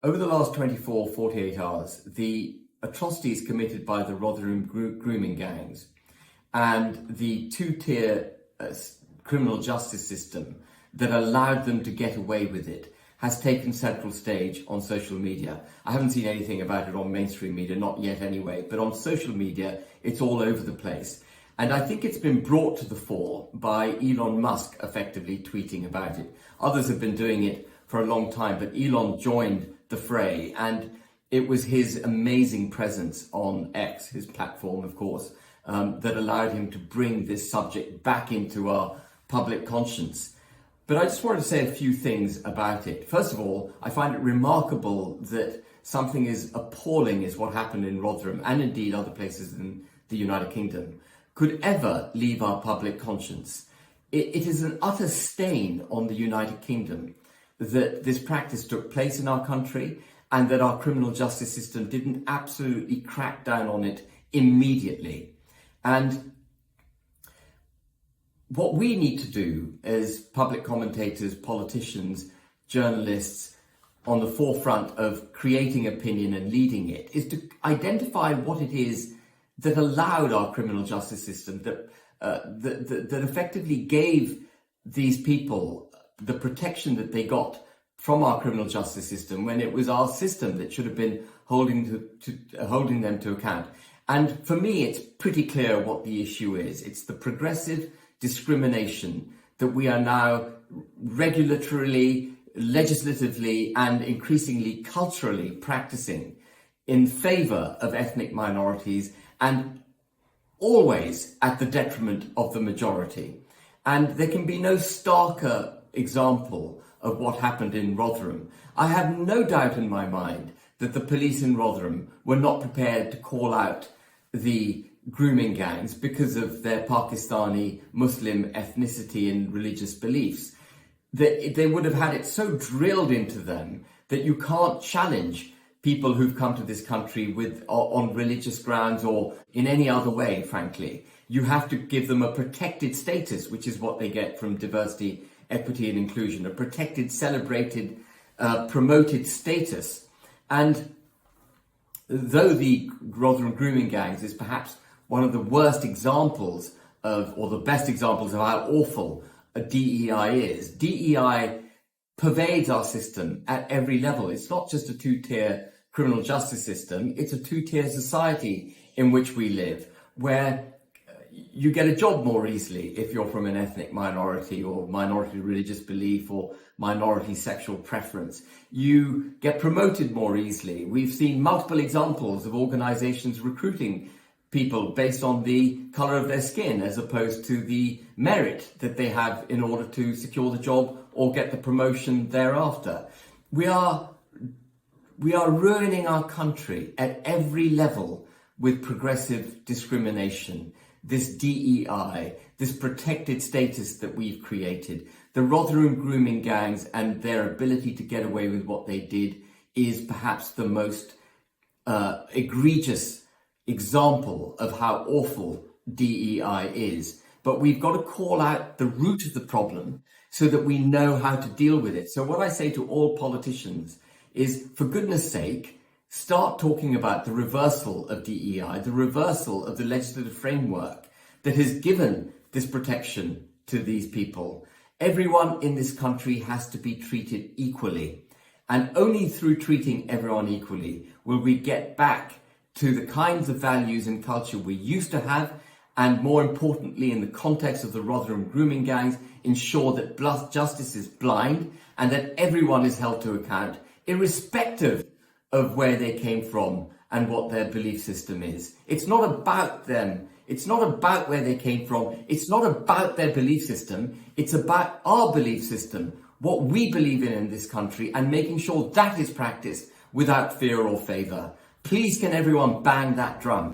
Over the last 48 hours, the atrocities committed by the Rotherham grooming gangs and the two-tier criminal justice system that allowed them to get away with it has taken central stage on social media. I haven't seen anything about it on mainstream media, not yet anyway, but on social media, it's all over the place. And I think it's been brought to the fore by Elon Musk effectively tweeting about it. Others have been doing it for a long time, but Elon joined the fray, and it was his amazing presence on X, his platform, of course, that allowed him to bring this subject back into our public conscience. But I just wanted to say a few things about it. First of all, I find it remarkable that something as appalling as what happened in Rotherham, and indeed other places in the United Kingdom, could ever leave our public conscience. It is an utter stain on the United Kingdom that this practice took place in our country and that our criminal justice system didn't absolutely crack down on it immediately. And what we need to do as public commentators, politicians, journalists on the forefront of creating opinion and leading it is to identify what it is that allowed our criminal justice system, that effectively gave these people the protection that they got from our criminal justice system, when it was our system that should have been holding them to account. And for me, it's pretty clear what the issue is. It's the progressive discrimination that we are now regulatorily, legislatively, and increasingly culturally practicing in favour of ethnic minorities, and always at the detriment of the majority. And there can be no starker example of what happened in Rotherham. I have no doubt in my mind that the police in Rotherham were not prepared to call out the grooming gangs because of their Pakistani Muslim ethnicity and religious beliefs. They would have had it so drilled into them that you can't challenge people who've come to this country on religious grounds or in any other way, frankly. You have to give them a protected status, which is what they get from diversity, equity and inclusion, a protected, celebrated, promoted status. And though the Rotherham grooming gangs is perhaps one of the worst examples of, or the best examples of how awful a DEI is, DEI pervades our system at every level. It's not just a two-tier criminal justice system, it's a two-tier society in which we live, where you get a job more easily if you're from an ethnic minority or minority religious belief or minority sexual preference. You get promoted more easily. We've seen multiple examples of organizations recruiting people based on the color of their skin as opposed to the merit that they have in order to secure the job or get the promotion thereafter. We are ruining our country at every level with progressive discrimination. This DEI, this protected status that we've created, the Rotherham grooming gangs and their ability to get away with what they did is perhaps the most egregious example of how awful DEI is. But we've got to call out the root of the problem so that we know how to deal with it. So what I say to all politicians is, for goodness sake, start talking about the reversal of DEI, the reversal of the legislative framework that has given this protection to these people. Everyone in this country has to be treated equally. And only through treating everyone equally will we get back to the kinds of values and culture we used to have, and more importantly, in the context of the Rotherham grooming gangs, ensure that justice is blind and that everyone is held to account, irrespective of where they came from and what their belief system is. It's not about them. It's not about where they came from. It's not about their belief system. It's about our belief system, what we believe in this country, and making sure that is practiced without fear or favour. Please can everyone bang that drum.